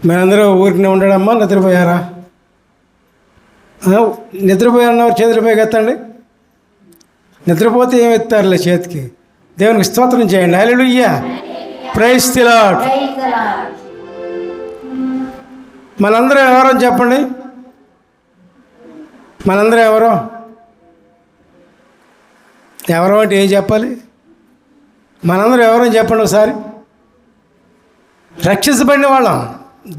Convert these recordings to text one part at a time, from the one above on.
మనందరూ ఊరికి ఉండడమ్మా, నిద్రపోయారా? నిద్రపోయారన్నవారు చేతులు పైకి ఎత్తండి. నిద్రపోతే ఏమి ఎత్తారులే చేతికి. దేవునికి స్తోత్రం చేయండి. Hallelujah, praise the lord. మనందరం ఎవరో చెప్పండి. మనందరం ఎవరో అంటే ఏం చెప్పాలి? మనందరం ఎవరో చెప్పండి ఒకసారి. రక్షించబడిన వాళ్ళం,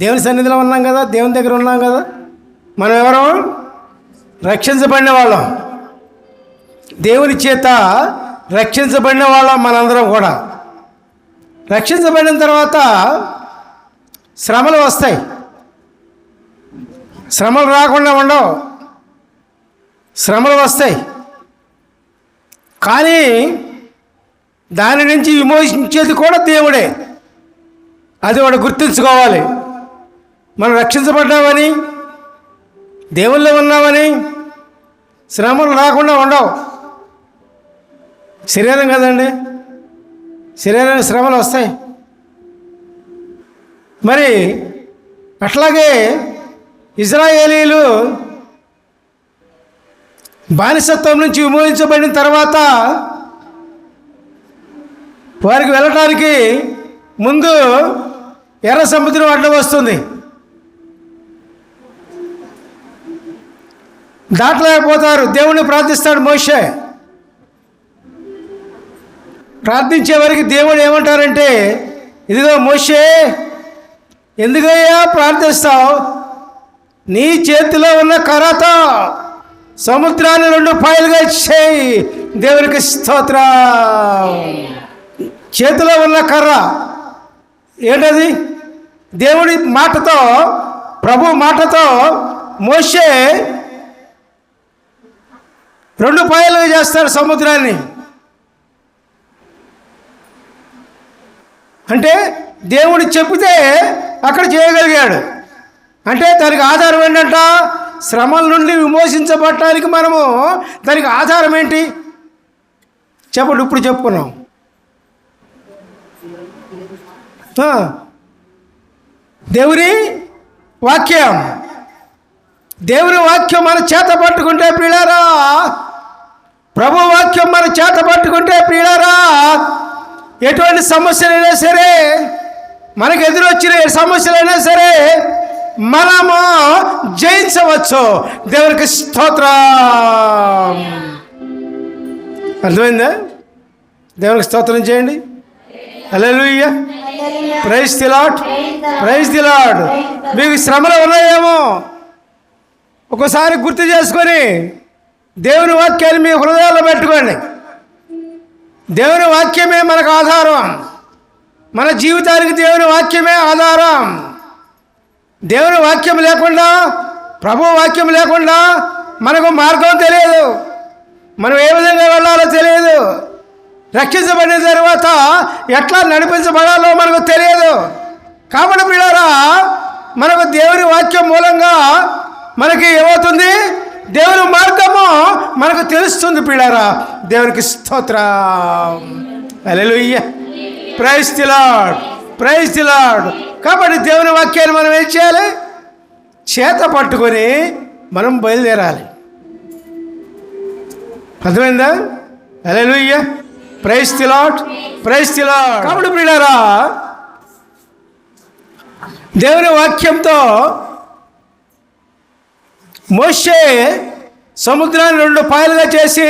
దేవుని సన్నిధిలో ఉన్నాం కదా, దేవుని దగ్గర ఉన్నాం కదా. మనం ఎవరో రక్షించబడిన వాళ్ళం, దేవుని చేత రక్షించబడిన వాళ్ళం మనందరం కూడా. రక్షించబడిన తర్వాత శ్రమలు వస్తాయి. శ్రమలు రాకుండా ఉండవు, శ్రమలు వస్తాయి. కానీ దాని నుంచి విమోచించేది కూడా దేవుడే. అది వాడు గుర్తుంచుకోవాలి. మనం రక్షించబడ్డామని, దేవుల్లో ఉన్నామని శ్రమలు రాకుండా ఉండవు. శరీరం కదండి, శరీరానికి శ్రమలు వస్తాయి. మరి అట్లాగే ఇజ్రాయేలీలు బానిసత్వం నుంచి విమోచించబడిన తర్వాత వారికి వెళ్ళటానికి ముందు ఎర్ర సముద్రం అడ్డం వస్తుంది. దాటలేకపోతారు. దేవుణ్ణి ప్రార్థిస్తాడు మోషే. ప్రార్థించే వారికి దేవుడు ఏమంటారంటే, ఇదిగో మోషే, ఎందుకయ్యా ప్రార్థిస్తావు? నీ చేతిలో ఉన్న కర్రతో సముద్రాన్ని 2 పాయలుగా చేయి. దేవునికి స్తోత్రం. చేతిలో ఉన్న కర్ర ఏంటది? దేవుడి మాటతో, ప్రభు మాటతో మోషే 2 పాయలుగా చేస్తాడు సముద్రాన్ని. అంటే దేవుడు చెప్తే అక్కడ చేయగలిగాడు. అంటే దానికి ఆధారం ఏంటంట? శ్రమల నుండి విమోచించబడటానికి మనము దానికి ఆధారం ఏంటి చెప్పండి. ఇప్పుడు చెప్పుకున్నాం. దేవుని వాక్యం. దేవుని వాక్యం మన చేత పట్టుకుంటే ప్రియులారా, ప్రభు వాక్యం మన చేత పట్టుకుంటే ప్రియులారా, ఎటువంటి సమస్యలైనా సరే, మనకు ఎదురొచ్చిన సమస్యలైనా సరే మనము జయించవచ్చు. దేవునికి స్తోత్రం. అర్థమైందా? దేవునికి స్తోత్రం చేయండి. Hallelujah, praise the Lord, praise the Lord. మీకు శ్రమలు ఉన్నాయేమో ఒకసారి గుర్తు చేసుకొని దేవుని వాక్యాన్ని మీ హృదయాల్లో పెట్టుకోండి. దేవుని వాక్యమే మనకు ఆధారం. మన జీవితానికి దేవుని వాక్యమే ఆధారం. దేవుని వాక్యం లేకుండా, ప్రభు వాక్యం లేకుండా మనకు మార్గం తెలియదు. మనం ఏ విధంగా వెళ్ళాలో తెలియదు. రక్షించబడిన తర్వాత ఎట్లా నడిపించబడాలో మనకు తెలియదు. కాబట్టి పిల్లరా, మనకు దేవుని వాక్యం మూలంగా మనకి ఏమవుతుంది? దేవుని మార్గము మనకు తెలుస్తుంది పిల్లరా. దేవునికి స్తోత్రం. Hallelujah, praise the Lord, praise the Lord. కాబట్టి దేవుని వాక్యాన్ని మనం ఏం చేయాలి? చేత పట్టుకొని మనం బయలుదేరాలి. అర్థమైందా? Hallelujah, praise the Lord, praise the Lord. కాబట్టి ప్రియులారా, దేవుని వాక్యంతో మోషే సముద్రాన్ని 2 పాయలుగా చేసి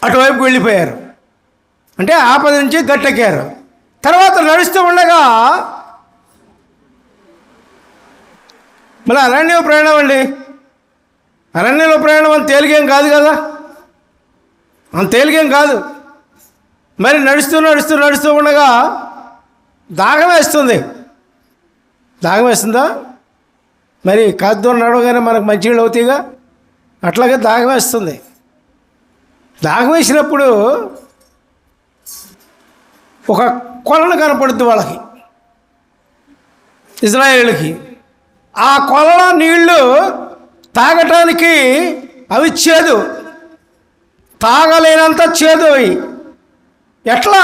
అటువైపు వెళ్ళిపోయారు. అంటే ఆపద నుంచి గట్టెక్కారు. తర్వాత నడుస్తూ ఉండగా మళ్ళీ అరణ్య ప్రయాణం అండి. అరణ్యంలో ప్రయాణం అంత తేలికేం కాదు కదా, అంత తేలికేం కాదు. మరి నడుస్తూ ఉండగా దాహం వేస్తుంది. దాహం వేస్తుందా? మరి కాదు నడవగానే మనకు మంచినీళ్ళు అవుతాయిగా, అట్లాగే దాహం వేస్తుంది. దాహం వేసినప్పుడు ఒక కొలను కనపడుద్ది వాళ్ళకి, ఇజ్రాయేలుకి. ఆ కొలలో నీళ్లు తాగటానికి అవి చేదు, తాగలేనంత చేదు అవి. ఎట్లా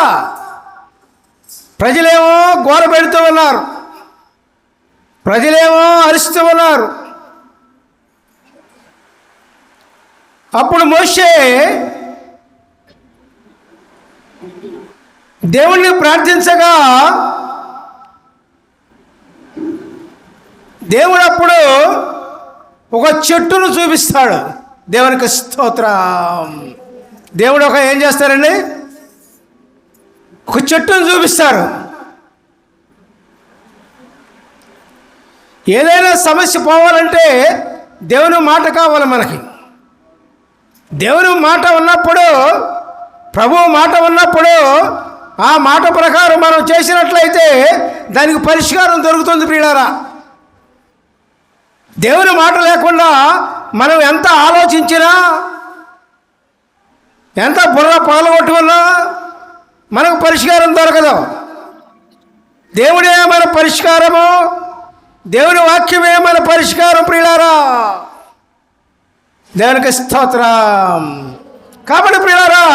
ప్రజలేమో గోల పెడుతూ ఉన్నారు, ప్రజలేమో అరుస్తూ ఉన్నారు. అప్పుడు మోషే దేవుణ్ణి ప్రార్థించగా దేవుడు అప్పుడు ఒక చెట్టును చూపిస్తాడు. దేవునికి స్తోత్రం. దేవుడు ఏం చేస్తారండి, ఒక చెట్టును చూపిస్తారు. ఏదైనా సమస్య పోవాలంటే దేవుని మాట కావాలి మనకి. దేవుని మాట ఉన్నప్పుడు, ప్రభువు మాట ఉన్నప్పుడు ఆ మాట ప్రకారం మనం చేసినట్లయితే దానికి పరిష్కారం దొరుకుతుంది ప్రియులారా. దేవుని మాట లేకుండా మనం ఎంత ఆలోచించినా, ఎంత బుర్ర పగలగొట్టుకున్నా మనకు పరిష్కారం దొరకదు. దేవుడే మన పరిష్కారము, దేవుని వాక్యమే మన పరిష్కారం ప్రియులారా. దేవునికి స్తోత్రం. కాబట్టి ప్రియులారా,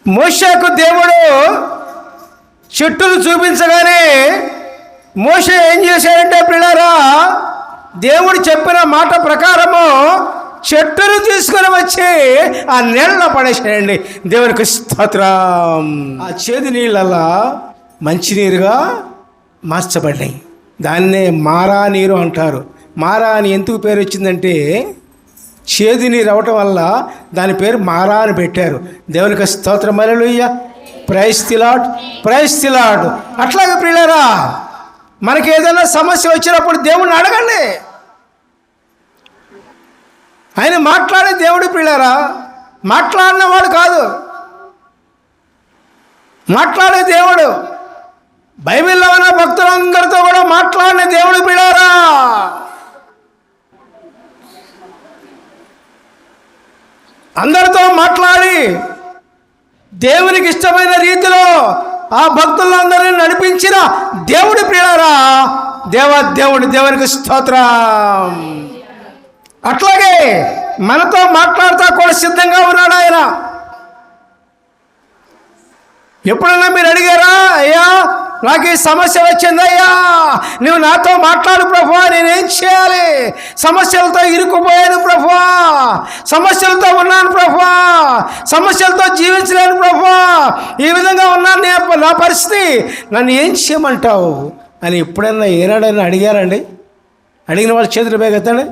మోషేకు దేవుడు చెట్టును చూపించగానే మోషే ఏం చేశాడంటే ప్రియులారా, దేవుడు చెప్పిన మాట ప్రకారము చెట్టును తీసుకొని వచ్చి ఆ నీళ్ళలో పడేసాడండి. దేవునికి స్తోత్రం. ఆ చేదు నీళ్ళలా మంచినీరుగా మార్చబడ్డాయి. దాన్నే మారా నీరు అంటారు. మారా అని ఎందుకు పేరు వచ్చిందంటే చేదు నీరు అవటం వల్ల దాని పేరు మారా అని పెట్టారు. దేవునికి స్తోత్రం. Hallelujah. Praise the Lord, praise the Lord. అట్లాగే ప్రియులారా, మనకి ఏదైనా సమస్య వచ్చినప్పుడు దేవుణ్ణి అడగండి. ఆయన మాట్లాడే దేవుడు ప్రియులారా, మాట్లాడినవాడు కాదు, మాట్లాడే దేవుడు. బైబిల్లో ఉన్న భక్తులందరితో కూడా మాట్లాడిన దేవుడు ప్రియులారా. అందరితో మాట్లాడి దేవునికి ఇష్టమైన రీతిలో ఆ భక్తులందరినీ నడిపించిన దేవుడి ప్రియులారా, దేవుడు. దేవునికి స్తోత్రం. అట్లాగే మనతో మాట్లాడుతూ కూడా సిద్ధంగా ఉన్నాడు ఆయన. ఎప్పుడన్నా మీరు అడిగారా, అయ్యా నాకు ఈ సమస్య వచ్చిందయ్యా, నువ్వు నాతో మాట్లాడు ప్రభువా, నేనేం చేయాలి, సమస్యలతో ఇరుక్కుపోయాను ప్రభువా, సమస్యలతో ఉన్నాను ప్రభువా, సమస్యలతో జీవించలేను ప్రభువా, ఈ విధంగా ఉన్నాను నా పరిస్థితి, నన్ను ఏం చేయమంటావు అని ఎప్పుడైనా ఏనాడైనా అడిగారండి? అడిగిన వాళ్ళ చేతులు బేగెత్తండి.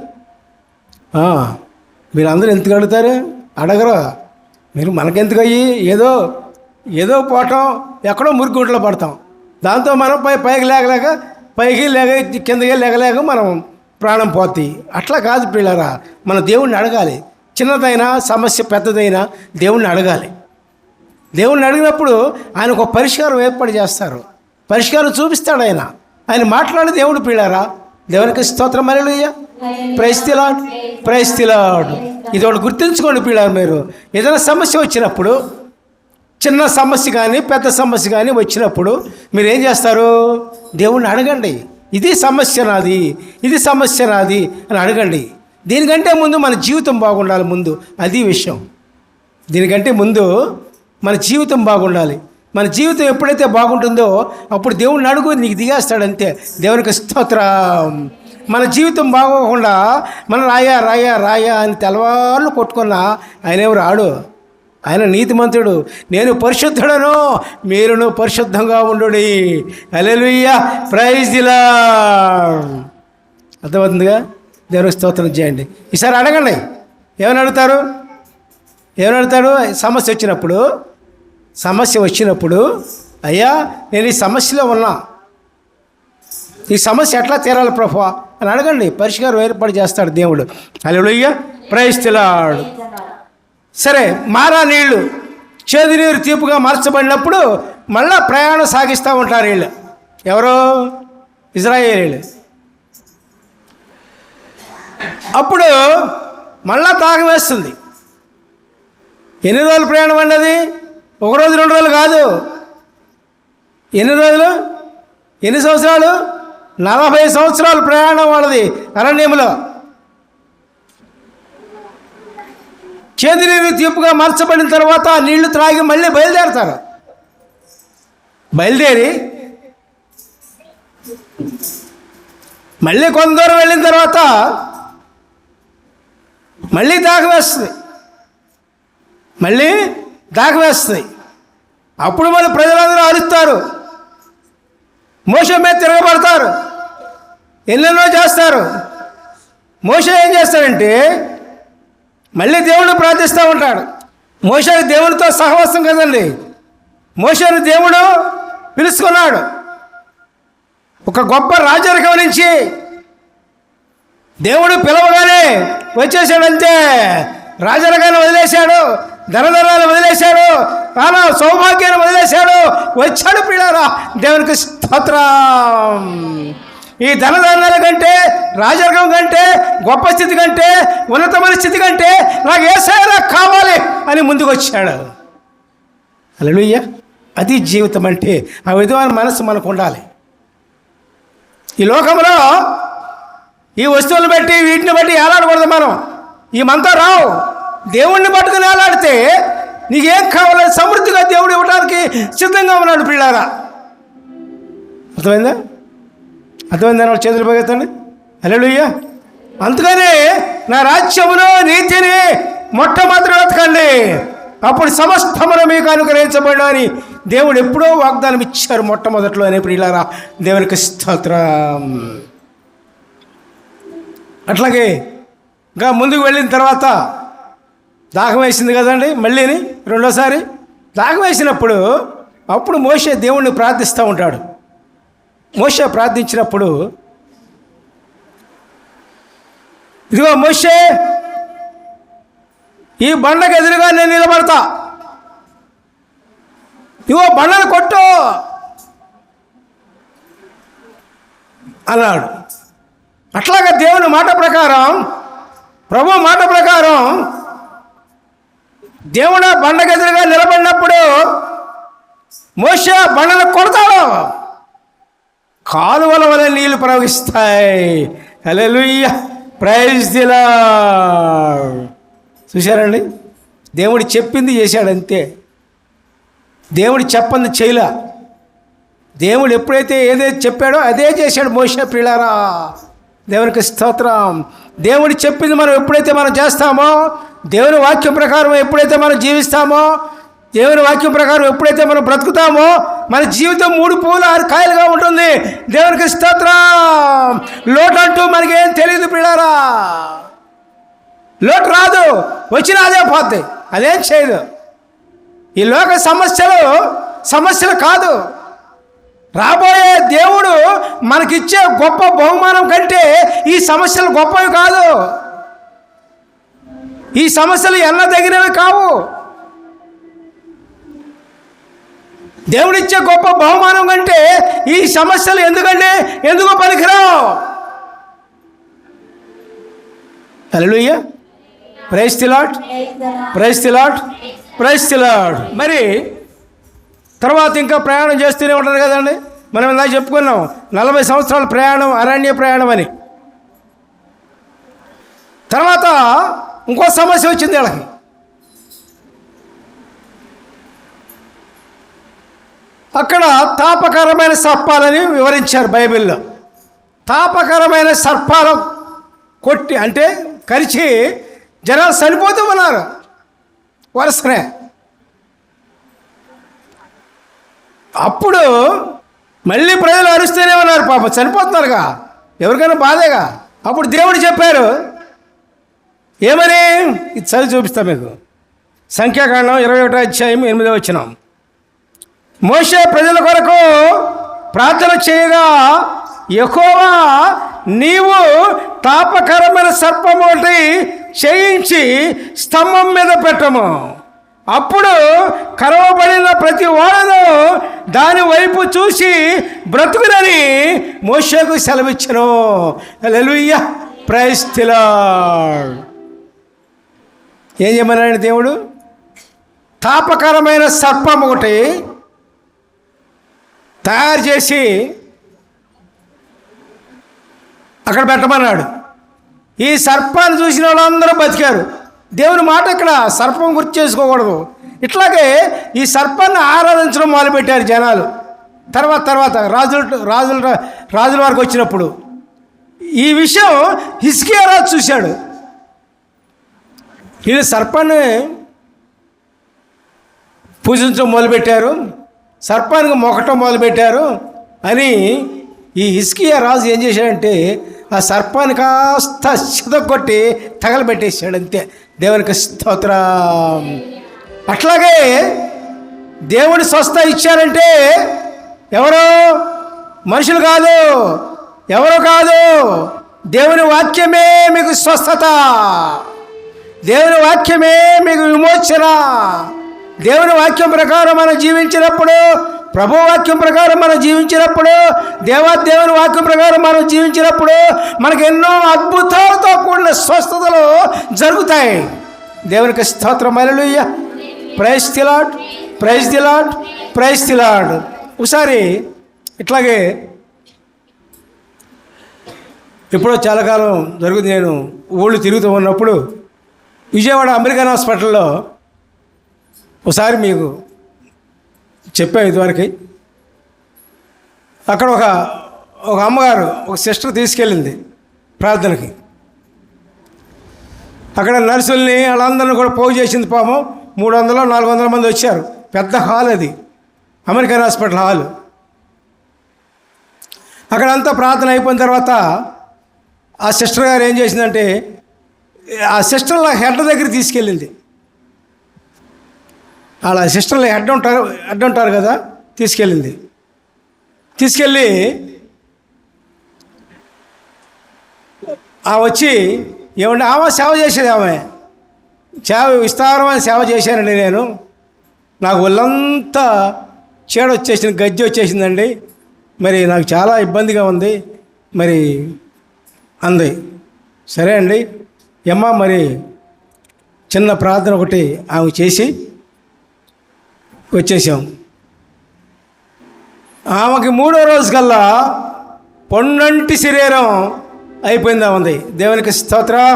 మీరు అందరూ ఎందుకు అడుగుతారు? అడగరు. మీరు మనకెందుకు అయ్యి ఏదో పోవటం, ఎక్కడో మురుగుంట్లో పడతాం, దాంతో మనం పైకి లేకలేక, పైకి లేక కిందకి లేకలేక మనం ప్రాణం పోతుంది. అట్లా కాదు పిల్లరా, మన దేవుణ్ణి అడగాలి. చిన్నదైనా సమస్య పెద్దదైనా దేవుణ్ణి అడగాలి. దేవుణ్ణి అడిగినప్పుడు ఆయన ఒక పరిష్కారం ఏర్పాటు చేస్తారు, పరిష్కారం చూపిస్తాడు ఆయన. ఆయన మాట్లాడే దేవుడు పిల్లరా. దేవునికి స్తోత్రం. Hallelujah. Praise the Lord, praise the Lord. ఇది ఒకటి గుర్తుంచుకోండి పిల్లలు. మీరు ఏదైనా సమస్య వచ్చినప్పుడు, చిన్న సమస్య కానీ పెద్ద సమస్య కానీ వచ్చినప్పుడు మీరు ఏం చేస్తారు? దేవుణ్ణి అడగండి. ఇది సమస్య నాది, ఇది సమస్య నాది అని అడగండి. దీనికంటే ముందు మన జీవితం బాగుండాలి. ముందు అది విషయం. దీనికంటే ముందు మన జీవితం బాగుండాలి. మన జీవితం ఎప్పుడైతే బాగుంటుందో అప్పుడు దేవుణ్ణి అడుగు, నీకు దిగేస్తాడంతే. దేవునికి స్తోత్రం. మన జీవితం బాగోకుండా మనం రాయా అని తెల్లవాళ్ళు కొట్టుకున్నా ఆయనేం రాడు. ఆయన నీతిమంతుడు. నేను పరిశుద్ధుడను, మీరును పరిశుద్ధంగా ఉండుడి. హల్లెలూయా. Praise the Lord. అర్థమవుతుందిగా? దేవునికి స్తోత్రం చేయండి. ఈసారి అడగండి. ఏమని అడుగుతాడు? సమస్య వచ్చినప్పుడు అయ్యా నేను ఈ సమస్యలో ఉన్నా, ఈ సమస్య ఎట్లా తీరాలి ప్రభువా అని అడగండి. పరిష్కారం ఏర్పాటు చేస్తాడు దేవుడు. హల్లెలూయా. Praise the Lord. సరే, మారా నీళ్లు చేదు నీరు తీపుగా మార్చబడినప్పుడు మళ్ళా ప్రయాణం సాగిస్తూ ఉంటారు వీళ్ళు. ఎవరో ఇజ్రాయేలీలు. అప్పుడు మళ్ళా దాహం వేస్తుంది. ఎన్ని రోజులు ప్రయాణం అండి అది? 1 రోజు 2 రోజులు కాదు. ఎన్ని రోజులు? ఎన్ని సంవత్సరాలు? 40 సంవత్సరాలు ప్రయాణం వాళ్ళది అరణ్యంలో. చేదు నీరు తీపుగా మార్చబడిన తర్వాత నీళ్లు త్రాగి మళ్ళీ బయలుదేరతారు. బయలుదేరి మళ్ళీ కొంత దూరం వెళ్ళిన తర్వాత మళ్ళీ దాహం వేస్తుంది. అప్పుడు మళ్ళీ ప్రజలందరూ అరుస్తారు, మోషే మీద తిరగబడతారు, ఎన్నెన్నో చేస్తారు. మోషే ఏం చేస్తాడంటే మళ్ళీ దేవుడిని ప్రార్థిస్తూ ఉంటాడు. మోషేకి దేవుడితో సహవాసం కదండి. మోషేని దేవుడు పిలుచుకున్నాడు. ఒక గొప్ప రాజరికం నుంచి దేవుడు పిలవగానే వచ్చేసాడంతే. రాజరికాన్ని వదిలేశాడు, ధనధనాలు వదిలేశాడు, చాలా సౌభాగ్యాన్ని వదిలేశాడు, వచ్చాడు. పిల్లారా, దేవునికి స్తోత్రం. ఈ ధనధాన్యాల కంటే, రాజరికం కంటే, గొప్ప స్థితి కంటే, ఉన్నతమైన స్థితి కంటే నాకు యేసయ్య కావాలి అని ముందుకు వచ్చాడు. హల్లెలూయా. అది జీవితం అంటే. ఆ విధమైన మనసు మనకు ఉండాలి. ఈ లోకంలో ఈ వస్తువులు బట్టి, వీటిని బట్టి ఏలాడకూడదు మనం. ఈ మనతో రావు. దేవుణ్ణి పట్టుకుని ఏలాడితే నీకేం కావాలని సమృద్ధిగా దేవుడు ఇవ్వడానికి సిద్ధంగా ఉన్నాడు. పిల్లారా, అర్థమైందా? వాళ్ళు చేతులు పోగెత్తండి. హల్లెలూయా. అందుకని నా రాజ్యమును నీతిని మొట్టమొదటి వెతకండి, అప్పుడు సమస్తమును మీకు అనుగ్రహించబడి అని దేవుడు ఎప్పుడో వాగ్దానం ఇచ్చారు మొట్టమొదటిలోనే. పిల్లారా, దేవునికి స్తోత్రం. అట్లాగే ఇంకా ముందుకు వెళ్ళిన తర్వాత దాహం వేసింది కదండి. మళ్ళీని రెండోసారి దాహం వేసినప్పుడు అప్పుడు మోషే దేవుణ్ణి ప్రార్థిస్తూ ఉంటాడు. మోషే ప్రార్థించినప్పుడు, ఇదిగో మోషే, ఈ బండకు ఎదురుగా నేను నిలబడతా, ఇదిగో బండను కొట్టు అన్నాడు. అట్లాగా దేవుని మాట ప్రకారం, ప్రభు మాట ప్రకారం దేవుడు బండకు ఎదురుగా నిలబడినప్పుడు మోషే బండను కొడతాడు. కాలువల వల్ల నీళ్లు ప్రవహిస్తాయి. హల్లెలూయా, ప్రైజ్ ది లార్డ్. చూశారండి, దేవుడు చెప్పింది చేశాడు అంతే. దేవుడు చెప్పంది చేయలే. దేవుడు ఎప్పుడైతే ఏదైతే చెప్పాడో అదే చేశాడు మోషే. పిల్లారా, దేవునికి స్తోత్రం. దేవుడు చెప్పింది మనం ఎప్పుడైతే మనం చేస్తామో, దేవుని వాక్యం ప్రకారం ఎప్పుడైతే మనం జీవిస్తామో, దేవుని వాక్యం ప్రకారం ఎప్పుడైతే మనం బ్రతుకుతామో, మన జీవితం 3 పూల 6 కాయలుగా ఉంటుంది. దేవునికి స్తోత్రం. లోటు అంటూ మనకేం తెలియదు పిల్లారా. లోటు రాదు, వచ్చినా అదే పోద్ది, అదేం చేయదు. ఈ లోక సమస్యలు కాదు. రాబోయే దేవుడు మనకిచ్చే గొప్ప బహుమానం కంటే ఈ సమస్యలు గొప్పవి కాదు. ఈ సమస్యలు ఎన్నదగినవి కావు. దేవుడిచ్చే గొప్ప బహుమానం కంటే ఈ సమస్యలు ఎందుకు పనికిరావు. Hallelujah, praise the Lord, praise the Lord, praise the Lord. మరి తర్వాత ఇంకా ప్రయాణం చేస్తూనే ఉంటారు కదండి. మనం ఇందాక చెప్పుకున్నాం 40 సంవత్సరాల ప్రయాణం, అరణ్య ప్రయాణం అని. తర్వాత ఇంకో సమస్య వచ్చింది వీళ్ళకి. అక్కడ తాపకరమైన సర్పాలని వివరించారు బైబిల్లో. తాపకరమైన సర్పాలు కొట్టి అంటే కరిచి జనాలు చనిపోతూ ఉన్నారు వరుసనే. అప్పుడు మళ్ళీ ప్రజలు అరుస్తూనే ఉన్నారు, పాపం చనిపోతున్నారుగా, ఎవరికైనా బాధేగా. అప్పుడు దేవుడు చెప్పారు ఏమని, ఇది చదివి చూపిస్తా మీకు. సంఖ్యాకాండం 21వ అధ్యాయం 8వ వచనం. మోషే ప్రజల కొరకు ప్రార్థన చేయగా, యెహోవా నీవు తాపకరమైన సర్పం ఒకటి చేయించి స్తంభం మీద పెట్టము, అప్పుడు కరవబడిన ప్రతి వాడను దాని వైపు చూసి బ్రతుకునని మోషేకు సెలవిచ్చెను. హల్లెలూయా, ప్రైజ్ ది లార్డ్. ఏం చేయమన్నాడు దేవుడు? తాపకరమైన సర్పం ఒకటి తయారు చేసి అక్కడ పెట్టమన్నాడు. ఈ సర్పాన్ని చూసిన వాళ్ళందరూ బతికారు. దేవుని మాట ఇక్కడ సర్పం గుర్తు చేసుకోకూడదు. ఇట్లాగే ఈ సర్పాన్ని ఆరాధించడం మొదలుపెట్టారు జనాలు. తర్వాత రాజుల వారికి వచ్చినప్పుడు ఈ విషయం హిజ్కియా రాజు చూశాడు. వీళ్ళు సర్పాన్ని పూజించడం మొదలుపెట్టారు, సర్పానికి మొక్కటం మొదలుపెట్టారు అని ఈ హిజ్కియా రాజు ఏం చేశాడంటే ఆ సర్పాన్ని కాస్త చితగొట్టి తగలబెట్టేసాడు, అంతే. దేవునికి స్తోత్రం. అట్లాగే దేవుని స్వస్థ ఇచ్చారంటే ఎవరో మనుషులు కాదు, ఎవరో కాదు, దేవుని వాక్యమే మీకు స్వస్థత, దేవుని వాక్యమే మీకు విమోచన. దేవుని వాక్యం ప్రకారం మనం జీవించినప్పుడు, ప్రభు వాక్యం ప్రకారం మనం జీవించినప్పుడు, దేవుని వాక్యం ప్రకారం మనం జీవించినప్పుడు మనకు ఎన్నో అద్భుతాలతో కూడిన స్వస్థతలు జరుగుతాయి. దేవునికి స్తోత్రం. Hallelujah. Praise the Lord, praise the Lord, praise the Lord. ఒకసారి ఇట్లాగే ఎప్పుడో చాలా కాలం జరుగుతుంది, నేను ఊళ్ళు తిరుగుతూ ఉన్నప్పుడు విజయవాడ అమెరికన్ హాస్పిటల్లో ఒకసారి మీకు చెప్పాను ఇదివరకు. అక్కడ ఒక అమ్మగారు ఒక సిస్టర్ తీసుకెళ్ళింది ప్రార్థనకి. అక్కడ నర్సుల్ని వాళ్ళందరినీ కూడా పోగు చేసింది. పాపం 300-400 మంది వచ్చారు. పెద్ద హాల్ అది, అమెరికన్ హాస్పిటల్ హాల్. అక్కడంతా ప్రార్థన అయిపోయిన తర్వాత ఆ సిస్టర్ గారు ఏం చేసిందంటే ఆ సిస్టర్ల హెడ్ దగ్గర తీసుకెళ్ళింది. అలా సిస్టర్లు హెడ్ ఉంటారు కదా, తీసుకెళ్ళి వచ్చి ఏమంటే ఆమె సేవ చేసేది, ఆమె విస్తారమైన సేవ చేశానండి నేను, నాకు ఒళ్ళంతా చీడ వచ్చేసింది, గజ్జి వచ్చేసిందండి, మరి నాకు చాలా ఇబ్బందిగా ఉంది మరి అంది. సరే అండి అమ్మ, మరి చిన్న ప్రార్థన ఒకటి ఆమె చేసి వచ్చేసాం. ఆమెకి 3వ రోజు కల్లా పొన్నంటి శరీరం అయిపోయిందా ఉంది. దేవునికి స్తోత్రం.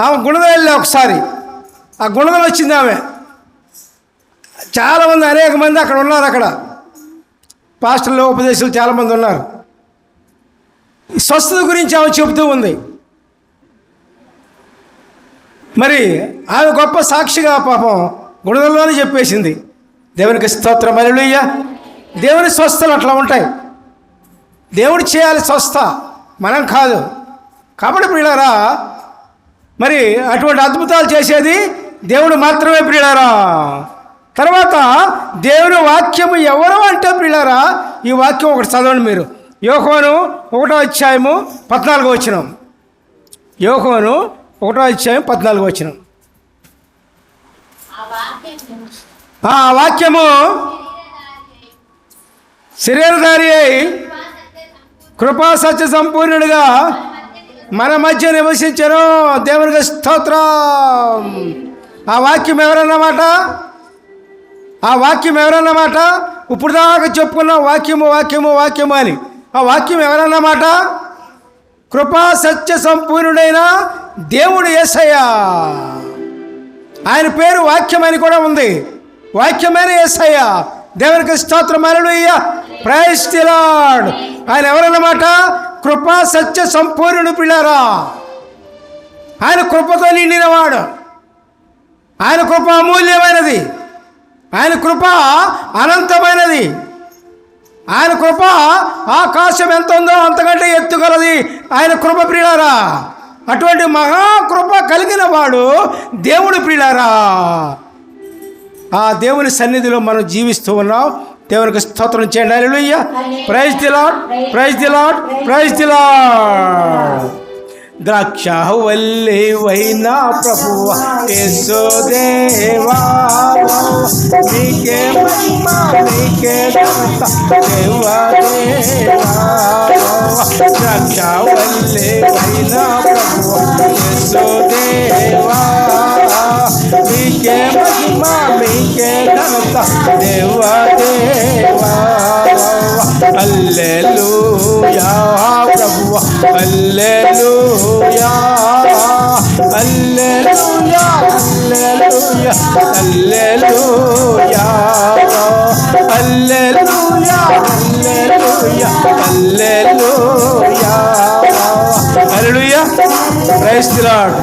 ఆమె గుణదల వెళ్ళా ఒకసారి, ఆ గుణదల వచ్చింది ఆమె. చాలామంది, అనేక మంది అక్కడ ఉన్నారు, అక్కడ పాస్టర్లు, ఉపదేశాలు చాలామంది ఉన్నారు. స్వస్థత గురించి ఆమె చెబుతూ ఉంది. మరి ఆమె గొప్ప సాక్షిగా పాపం గుణదలలోనే చెప్పేసింది. దేవునికి స్తోత్రం. హల్లెలూయా. దేవుని స్వస్థలు అట్లా ఉంటాయి. దేవుడు చేయాలి స్వస్థ, మనం కాదు. కాబట్టి ప్రియులారా, మరి అటువంటి అద్భుతాలు చేసేది దేవుడు మాత్రమే ప్రియులారా. తర్వాత దేవుని వాక్యము ఎవరు అంటే ప్రియులారా, ఈ వాక్యం ఒకటి చదవండి మీరు. యోహాను 1:14. యోహాను 1:14. ఆ వాక్యము శరీరధారి అయి కృపా సత్య సంపూర్ణుడిగా మన మధ్య నివసించను. దేవునికి స్తోత్రం. ఆ వాక్యం ఎవరన్నమాట, ఆ వాక్యం ఎవరన్నమాట, ఇప్పుడు దాకా చెప్పుకున్న వాక్యము అని. ఆ వాక్యం ఎవరన్నమాట, కృపా సత్య సంపూర్ణుడైన దేవుడు యేసయ్య. ఆయన పేరు వాక్యం అని కూడా ఉంది. వాక్యమైన యేసయ్య. దేవునికి స్తోత్రం. హల్లెలూయా. Praise the Lord. ఆయన ఎవరన్నమాట, కృపా సత్య సంపూర్ణుడు పిల్లారా. ఆయన కృపతో నిండినవాడు. ఆయన కృప అమూల్యమైనది. ఆయన కృప అనంతమైనది. ఆయన కృప ఆకాశం ఎంత ఉందో అంతకంటే ఎత్తుగలది ఆయన కృప ప్రియులారా. అటువంటి మహాకృప కలిగిన వాడు దేవుడు ప్రియులారా. ఆ దేవుని సన్నిధిలో మనం జీవిస్తూ ఉన్నాం. దేవునికి స్తోత్రం చేయండి. Hallelujah. Praise the Lord, praise the Lord, praise the Lord. ద్రాక్షవల్లి వైనా ప్రభువా యేసు దేవా, నీకే మహిమ నీకే ఘనత దేవా దేవా. ద్రాక్షవల్లి వైనా ప్రభువా యేసు దేవా, నీకే మహిమ నీకే ఘనత దేవా దేవా. హల్లెలూయా ప్రభువా, హల్లెలూయా, హల్లెలూయా, హల్లెలూయా, హల్లెలూయా, హల్లెలూయా, ప్రైజ్ ది లార్డ్.